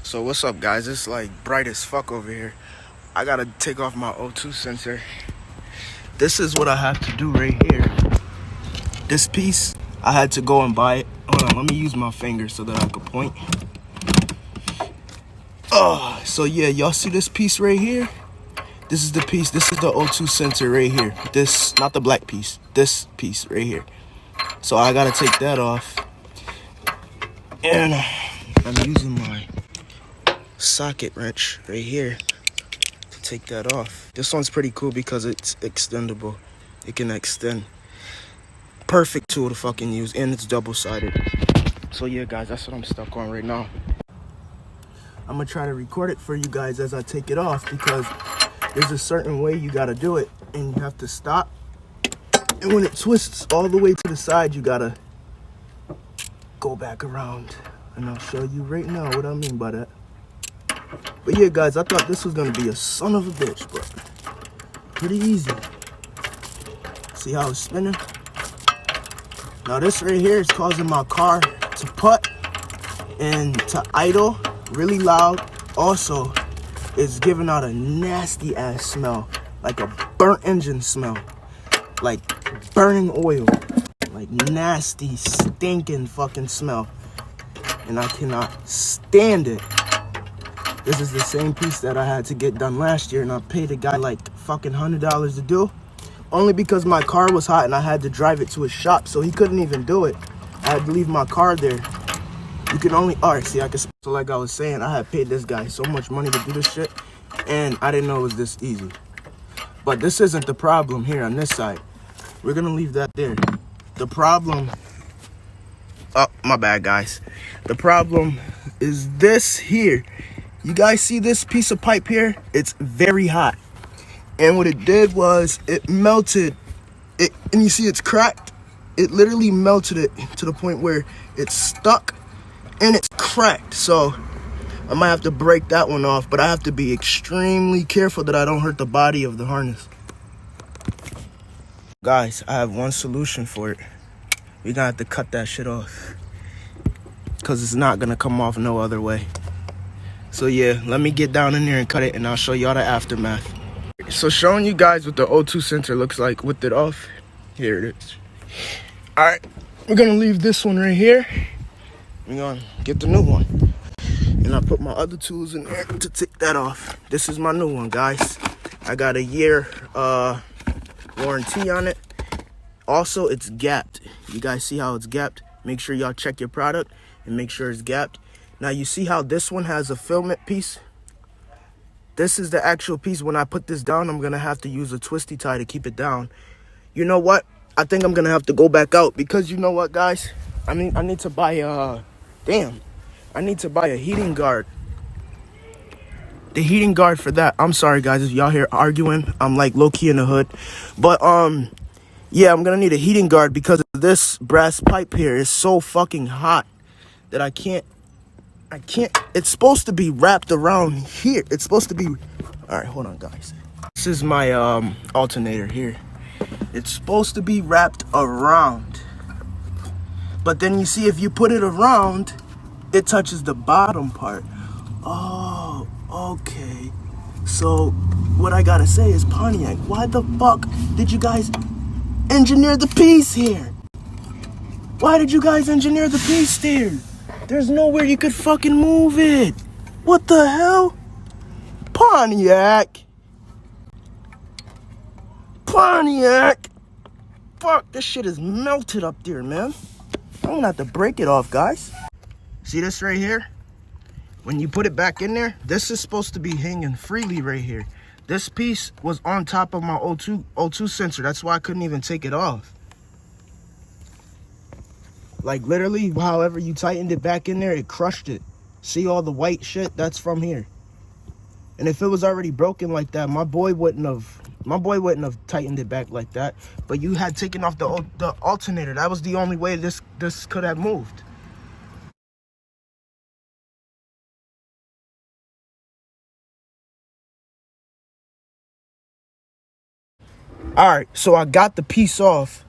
So what's up, guys? It's like bright as fuck over here. I gotta take off my O2 sensor. This is what I have to do right here. This piece, I had to go and buy it. Hold on, let me use my finger so that I can point. Oh, so yeah, y'all see this piece right here? This is the piece, this is the O2 sensor right here. This, not the black piece, this piece right here. So I gotta take that off. And I'm using my socket wrench right here to take that off. This one's pretty cool because it's extendable. It can extend. Perfect tool to fucking use, and it's double-sided. So yeah, guys, that's what I'm stuck on right now. I'm gonna try to record it for you guys as I take it off, because there's a certain way you gotta do it, and you have to stop. And when it twists all the way to the side, you gotta go back around. And I'll show you right now what I mean by that. But yeah, guys, I thought this was gonna be a son of a bitch, but pretty easy. See how it's spinning? Now this right here is causing my car to putt and to idle really loud. Also, it's giving out a nasty ass smell, like a burnt engine smell, like burning oil, like nasty, stinking fucking smell. And I cannot stand it. This is the same piece that I had to get done last year, and I paid a guy like fucking $100 to do, only because my car was hot and I had to drive it to his shop, so he couldn't even do it. I had to leave my car there. You can only, all right, see, I can, so like I was saying, I had paid this guy so much money to do this shit, and I didn't know it was this easy. But this isn't the problem here on this side. We're gonna leave that there. The problem, oh, my bad, guys. The problem is this here. You guys see this piece of pipe here? It's very hot. And what it did was it melted it, and you see it's cracked. It literally melted it to the point where it's stuck and it's cracked. So I might have to break that one off, but I have to be extremely careful that I don't hurt the body of the harness. Guys, I have one solution for it. We're gonna have to cut that shit off, because it's not gonna come off no other way. So yeah, let me get down in there and cut it, and I'll show y'all the aftermath. So showing you guys what the O2 sensor looks like with it off. Here it is. All right, we're gonna leave this one right here. We're gonna get the new one. And I put my other tools in there to take that off. This is my new one, guys. I got a year warranty on it. Also, it's gapped. You guys see how it's gapped? Make sure y'all check your product and make sure it's gapped. Now you see how this one has a filament piece? This is the actual piece. When I put this down, I'm gonna have to use a twisty tie to keep it down. You know what? I think I'm gonna have to go back out, because you know what, guys? I need to buy I need to buy a heating guard. The heating guard for that. I'm sorry, guys, if y'all here arguing. I'm like low-key in the hood. But yeah, I'm gonna need a heating guard, because this brass pipe here is so fucking hot that I can't, it's supposed to be wrapped around here. It's supposed to be, all right, hold on, guys. This is my alternator here. It's supposed to be wrapped around. But then you see, if you put it around, it touches the bottom part. Oh, okay. So what I gotta say is, Pontiac, why the fuck did you guys engineer the piece here? Why did you guys engineer the piece there? There's nowhere you could fucking move it. What the hell? Pontiac. Pontiac. Fuck, this shit is melted up there, man. I'm gonna have to break it off, guys. See this right here? When you put it back in there, this is supposed to be hanging freely right here. This piece was on top of my O2 sensor. That's why I couldn't even take it off. Like literally, however you tightened it back in there, it crushed it. See all the white shit? That's from here. And if it was already broken like that, my boy wouldn't have tightened it back like that. But you had taken off the alternator. That was the only way this could have moved. All right, so I got the piece off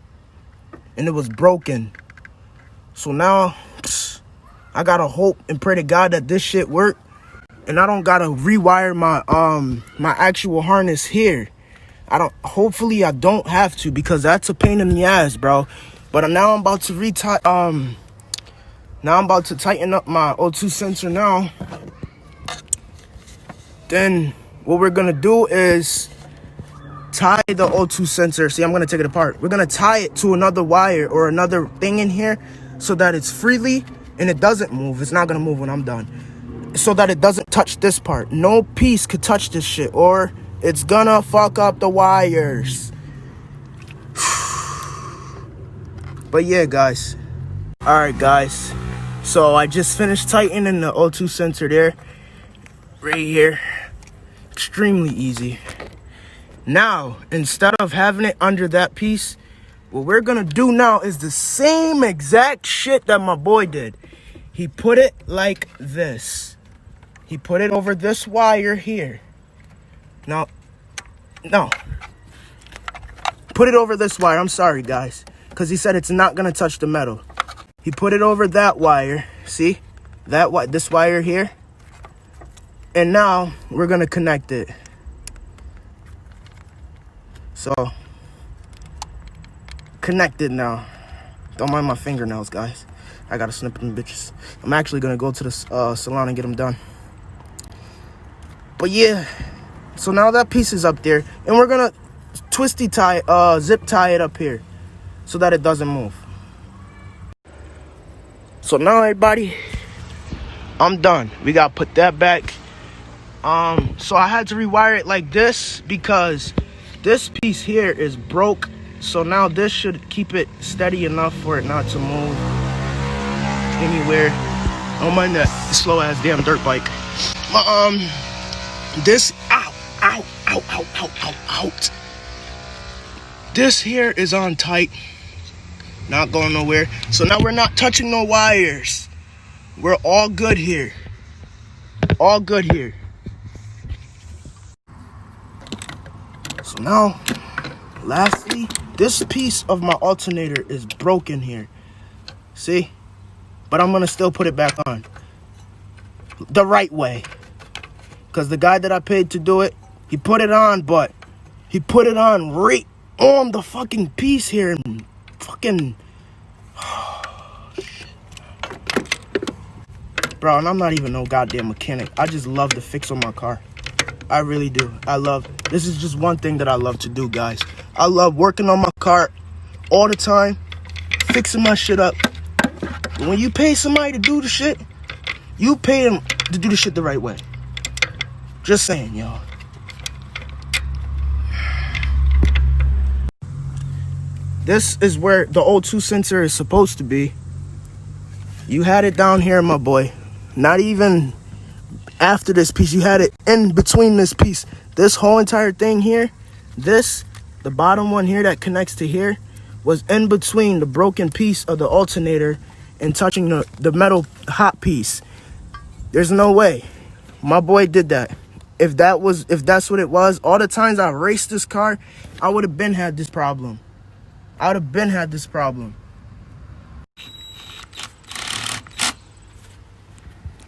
and it was broken. So now I gotta hope and pray to God that this shit worked. and I don't gotta rewire my my actual harness here. Hopefully I don't have to, because that's a pain in the ass, bro. But now I'm about to now I'm about to tighten up my O2 sensor now. Then what we're gonna do is tie the O2 sensor. See, I'm gonna take it apart. We're gonna tie it to another wire or another thing in here so that it's freely and it doesn't move. It's not gonna move when I'm done. So that it doesn't touch this part. No piece could touch this shit or it's gonna fuck up the wires. But yeah, guys. Alright, guys. So I just finished tightening the O2 sensor there. Right here. Extremely easy. Now, instead of having it under that piece, what we're gonna do now is the same exact shit that my boy did. He put it like this. He put it over this wire here. No. Put it over this wire. I'm sorry, guys. Because he said it's not gonna touch the metal. He put it over that wire. See? This wire here. And now we're gonna connect it. So, connected now. Don't mind my fingernails, guys. I gotta snip them bitches. I'm actually gonna go to the salon and get them done. But yeah, so now that piece is up there, and we're gonna zip tie it up here so that it doesn't move. So now, everybody, I'm done. We gotta put that back. So I had to rewire it like this because this piece here is broke. So now this should keep it steady enough for it not to move anywhere. Don't mind that slow ass damn dirt bike. This out. This here is on tight, not going nowhere. So now we're not touching no wires. We're all good here. All good here. So now, lastly, this piece of my alternator is broken here. See? But I'm gonna still put it back on the right way. Because the guy that I paid to do it, he put it on, but he put it on right on the fucking piece here. And fucking... Bro, and I'm not even no goddamn mechanic. I just love to fix on my car. I really do. This is just one thing that I love to do, guys. I love working on my car all the time, fixing my shit up. When you pay somebody to do the shit, you pay them to do the shit the right way. Just saying, y'all. This is where the O2 sensor is supposed to be. You had it down here, my boy. Not even after this piece. You had it in between this piece. This whole entire thing here, the bottom one here that connects to here, was in between the broken piece of the alternator and touching the metal hot piece. There's no way. My boy did that. If that's what it was, all the times I raced this car, I would have been had this problem.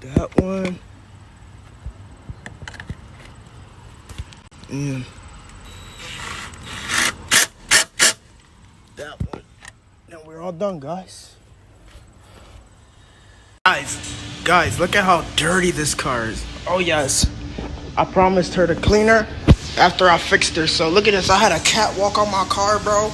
That one. And that one. Now we're all done, guys. Guys, look at how dirty this car is. Oh yes, I promised her to clean her after I fixed her. So look at this. I had a catwalk on my car, bro.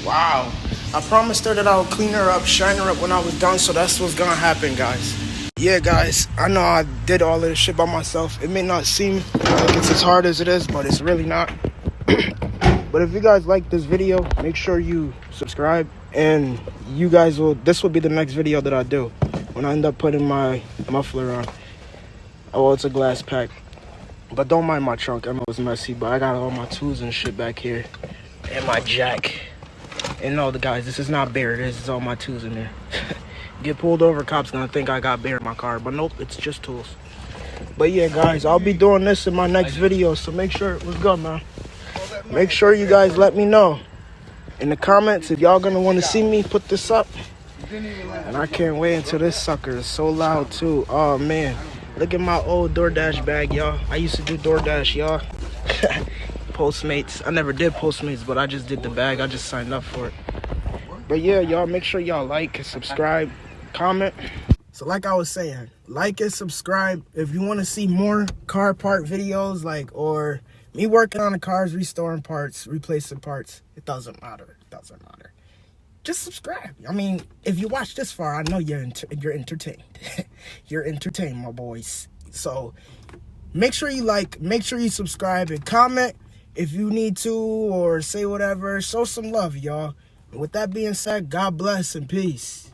Wow. I promised her that I would clean her up, shine her up when I was done. So that's what's gonna happen, guys. Yeah, guys, I know I did all of this shit by myself. It may not seem like it's as hard as it is, but it's really not. But if you guys like this video, make sure you subscribe, and you guys this will be the next video that I do when I end up putting my muffler on. Oh, it's a glass pack. But don't mind my trunk. I know it's messy, but I got all my tools and shit back here. And my jack. And no, guys, this is not bare. This is all my tools in there. Get pulled over, cops gonna think I got bear in my car, but nope, it's just tools. But yeah, guys, I'll be doing this in my next video, so make sure it was good, man. Make sure you guys let me know in the comments if y'all gonna want to see me put this up. And I can't wait until this sucker is so loud too. Oh man, Look at my old DoorDash bag, y'all. I used to do DoorDash, y'all. Postmates. I never did Postmates, but I just did the bag. I just signed up for it. But yeah, y'all, make sure y'all like and subscribe, comment. So like I was saying, like and subscribe if you want to see more car part videos, like, or me working on the cars, restoring parts, replacing parts. It doesn't matter. It doesn't matter. Just subscribe. I mean, if you watch this far, I know you're entertained. You're entertained, my boys. So make sure you like, make sure you subscribe, and comment if you need to, or say whatever. Show some love, y'all. And with that being said, God bless and peace.